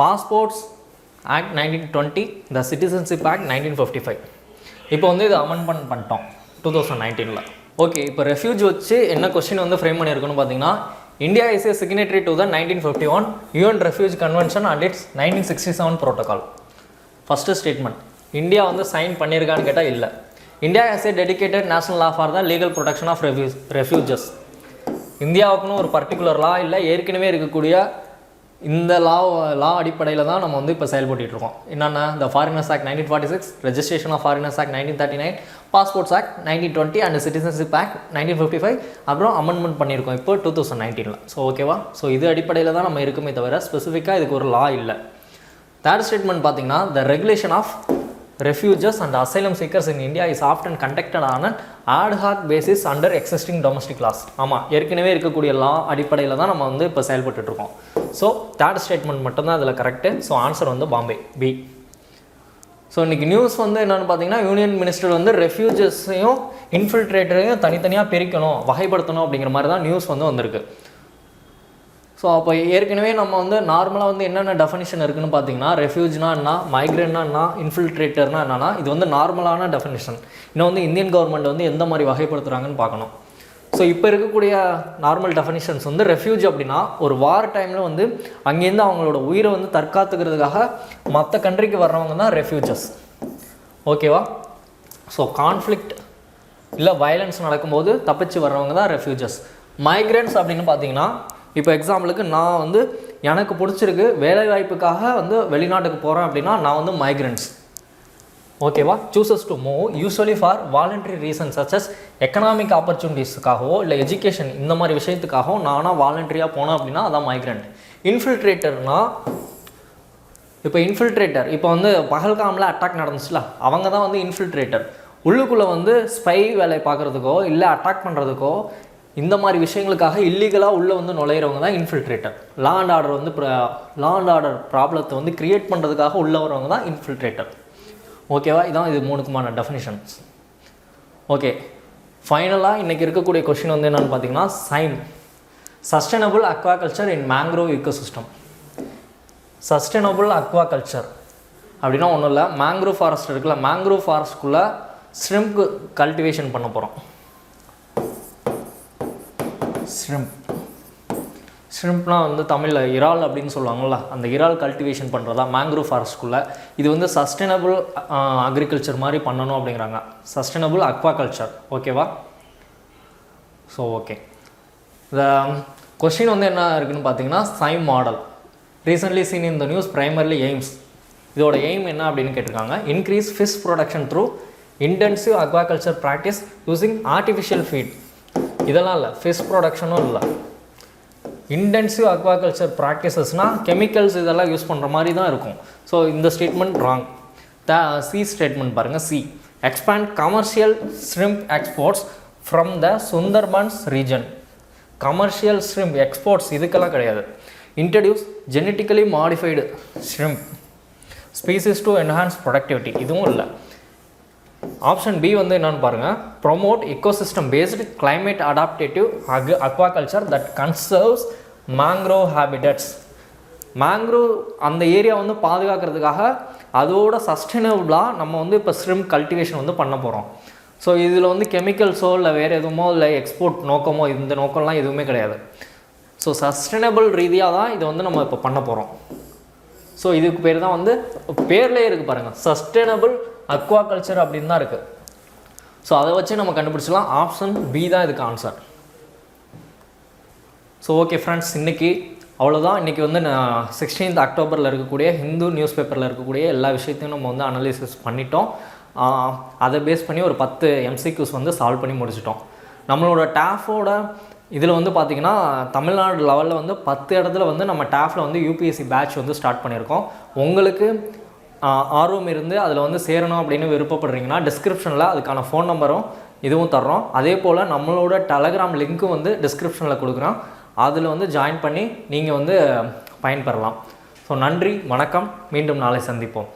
passports act 1920, the citizenship act 1955. இப்போ வந்து இது அமெண்ட்மெண்ட் பண்ணிட்டோம் 2019. ஓகே, இப்போ ரெஃப்யூஜ் வச்சு என்ன கொஸ்டின் வந்து ஃப்ரேம் பண்ணியிருக்குன்னு பார்த்தீங்கன்னா India is a signatory to the 1951 UN refugee convention and its 1967 protocol. First statement, India வந்து சைன் பண்ணியிருக்கான்னு கேட்டால் இல்லை. India has a dedicated national law for the legal protection of refugees. இந்தியாவுக்குன்னு ஒரு பர்டிகுலர் லா இல்லை, ஏற்கனவே இருக்கக்கூடிய இந்த லா அடிப்படையில் தான் நம்ம வந்து இப்போ செயல்பட்டுருக்கோம். என்னென்ன, the foreigners act 1946, registration of foreigners act 1939, passports act 1920 and citizenship act 1955, அப்புறம் அமெண்ட்மெண்ட் பண்ணியிருக்கோம் இப்போ 2019. ஸோ ஓகேவா, ஸோ இது அடிப்படையில் தான் நம்ம இருக்குமே தவிர ஸ்பெசிஃபிக்காக இதுக்கு ஒரு லா இல்லை. தேர்ட் ஸ்டேட்மெண்ட் பார்த்தீங்கன்னா the regulation of refugees and asylum seekers in India is often conducted on an ad hoc basis under existing domestic laws. ஆமாம், ஏற்கனவே இருக்கக்கூடிய லா அடிப்படையில் தான் நம்ம வந்து இப்போ செயல்பட்டுருக்கோம். ஸோ தேர்ட் ஸ்டேட்மெண்ட் மட்டும்தான் அதில் கரெக்டு. ஸோ ஆன்சர் வந்து பாம்பே, பி. ஸோ இன்றைக்கி நியூஸ் வந்து என்னென்னு பார்த்தீங்கன்னா யூனியன் மினிஸ்டர் வந்து ரெஃப்யூஜஸையும் இன்ஃபில்ட்ரேட்டரையும் தனித்தனியாக பிரிக்கணும், வகைப்படுத்தணும் அப்படிங்கிற மாதிரி தான் நியூஸ் வந்து வந்திருக்கு. ஸோ அப்போ ஏற்கனவே நம்ம வந்து நார்மலாக வந்து என்னென்ன டெஃபினிஷன் இருக்குதுன்னு பார்த்தீங்கன்னா ரெஃப்யூஜ்னா என்ன, மைக்ரேட்னா என்ன, இன்ஃபில்ட்ரேட்டர்னா என்னன்னா இது வந்து நார்மலான டெஃபினிஷன். இன்னும் வந்து இந்தியன் கவர்மெண்ட் வந்து எந்த மாதிரி வகைப்படுத்துகிறாங்கன்னு பார்க்கணும். ஸோ இப்போ இருக்கக்கூடிய நார்மல் டெஃபினிஷன்ஸ் வந்து ரெஃப்யூஜ் அப்படின்னா ஒரு வார் டைமில் வந்து அங்கேருந்து அவங்களோட உயிரை வந்து தற்காத்துக்கிறதுக்காக மற்ற கண்ட்ரிக்கு வர்றவங்க தான் ரெஃப்யூஜஸ். ஓகேவா, ஸோ கான்ஃப்ளிக்ட் இல்லை வயலன்ஸ் நடக்கும்போது தப்பிச்சு வர்றவங்க தான் ரெஃப்யூஜஸ். மைக்ரேட்ஸ் அப்படின்னு பார்த்தீங்கன்னா இப்போ எக்ஸாம்பிளுக்கு நான் வந்து எனக்கு பிடிச்சிருக்கு வேலைவாய்ப்புக்காக வந்து வெளிநாட்டுக்கு போகிறேன் அப்படின்னா நான் வந்து மைக்ரண்ட்ஸ். ஓகேவா, chooses to move usually for voluntary reasons such as economic ஆப்பர்ச்சுனிட்டிஸுக்காகவோ இல்லை எஜுகேஷன் இந்த மாதிரி விஷயத்துக்காகவோ நானாக வாலண்டரியாக போனேன் அப்படின்னா அதான் மைக்ரண்ட். இன்ஃபில்ட்ரேட்டர்னால் இப்போ வந்து பஹல்காமில் அட்டாக் நடந்துச்சுல, அவங்க தான் வந்து இன்ஃபில்ட்ரேட்டர். உள்ளுக்குள்ளே வந்து ஸ்பை வேலை பார்க்குறதுக்கோ இல்லை அட்டாக் பண்ணுறதுக்கோ இந்த மாதிரி விஷயங்களுக்காக இல்லீகலாக உள்ளே வந்து நுழையிறவங்க தான் இன்ஃபில்ட்ரேட்டர். லா அண்ட் ஆர்டர் ப்ராப்ளத்தை வந்து க்ரியேட் பண்ணுறதுக்காக உள்ளே வரவங்க தான் இன்ஃபில்ட்ரேட்டர். ஓகேவா, இதான் இது மூணுக்குமான டெஃபினிஷன்ஸ். ஓகே, ஃபைனலாக இன்றைக்கி இருக்கக்கூடிய கொஷின் வந்து என்னென்னு பார்த்தீங்கன்னா சஸ்டைனபிள் அக்வாகல்ச்சர் இன் மேங்க்ரோவ் ஈக்கோசிஸ்டம். சஸ்டைனபிள் அக்வாகல்ச்சர் அப்படின்னா ஒன்றும் இல்லை, மேங்க்ரோவ் ஃபாரஸ்ட் இருக்குல்ல, மேங்க்ரோவ் ஃபாரஸ்ட்குள்ளே ஷ்ரிம்ப் கல்டிவேஷன் பண்ண போகிறோம். ஷ்ரிம்ப்னா வந்து தமிழில் இறால் அப்படின்னு சொல்லுவாங்கள்ல, அந்த இறால் கல்டிவேஷன் பண்ணுறதா மேங்க்ரோவ் ஃபாரஸ்ட்குள்ளே. இது வந்து சஸ்டைனபிள் அக்ரிகல்ச்சர் மாதிரி பண்ணணும் அப்படிங்கிறாங்க, சஸ்டைனபிள் அக்வாகல்ச்சர். ஓகேவா, ஸோ ஓகே, இந்த கொஸ்டின் வந்து என்ன இருக்குதுன்னு பார்த்தீங்கன்னா SAIME model recently seen in the news primarily aims. இதோட எய்ம் என்ன அப்படின்னு கேட்டிருக்காங்க, increase fish production through intensive aquaculture practice using artificial feed. இதெல்லாம் இல்லை, ஃபிஷ் ப்ரொடக்ஷனும் இல்லை. இன்டென்சிவ் அக்வாகல்ச்சர் ப்ராக்டிசஸ்னால் கெமிக்கல்ஸ் இதெல்லாம் யூஸ் பண்ணுற மாதிரி தான் இருக்கும். ஸோ இந்த ஸ்டேட்மெண்ட் ராங். சி ஸ்டேட்மெண்ட் பாருங்கள், C expand commercial shrimp exports from the Sundarbans region. Commercial shrimp exports இதுக்கெல்லாம் கிடையாது. Introduce genetically modified shrimp species to enhance productivity, இதுவும் இல்லை. ஆப்ஷன் பி வந்து என்னென்னு பாருங்கள், promote ecosystem based climate adaptive aquaculture that conserves mangrove habitats. Mangrove அந்த area வந்து பாதுகாக்கிறதுக்காக அதோட சஸ்டைனபிளாக நம்ம வந்து இப்போ ஸ்ட்ரிம் கல்டிவேஷன் வந்து பண்ண போகிறோம். ஸோ இதில் வந்து கெமிக்கல்ஸோ இல்லை வேறு எதுவுமோ இல்லை எக்ஸ்போர்ட் நோக்கமோ இந்த நோக்கம்லாம் எதுவுமே கிடையாது. ஸோ சஸ்டைனபிள் ரீதியாக தான் இதை வந்து நம்ம இப்போ பண்ண போகிறோம். ஸோ இதுக்கு பேர் தான் வந்து பேர்லேயே இருக்குது பாருங்கள், சஸ்டைனபிள் அக்வாகல்ச்சர் அப்படின்னு தான் இருக்குது. ஸோ அதை வச்சு நம்ம கண்டுபிடிச்சலாம். ஆப்ஷன் பி தான் இதுக்கு ஆன்சர். ஸோ ஓகே ஃப்ரெண்ட்ஸ், இன்றைக்கி அவ்வளோதான். இன்றைக்கி வந்து 16th அக்டோபரில் இருக்கக்கூடிய ஹிந்து நியூஸ் பேப்பரில் இருக்கக்கூடிய எல்லா விஷயத்தையும் நம்ம வந்து அனலைசிஸ் பண்ணிட்டோம். அதை பேஸ் பண்ணி ஒரு 10 MCQs வந்து சால்வ் பண்ணி முடிச்சிட்டோம். நம்மளோட டாஃபோட இதில் வந்து பார்த்திங்கன்னா தமிழ்நாடு லெவலில் வந்து 10 இடத்துல வந்து நம்ம டாஃபில் வந்து UPSC பேட்ச் வந்து ஸ்டார்ட் பண்ணியிருக்கோம். உங்களுக்கு ஆர்வம் இருந்து அதில் வந்து சேரணும் அப்படின்னு விருப்பப்படுறீங்கன்னா டிஸ்கிரிப்ஷனில் அதுக்கான ஃபோன் நம்பரும் இதுவும் தர்றோம். அதே போல் நம்மளோட டெலகிராம் லிங்க்கும் வந்து டிஸ்கிரிப்ஷனில் கொடுக்குறோம். அதில் வந்து ஜாயின் பண்ணி நீங்கள் வந்து பயன்பெறலாம். ஸோ நன்றி, வணக்கம், மீண்டும் நாளை சந்திப்போம்.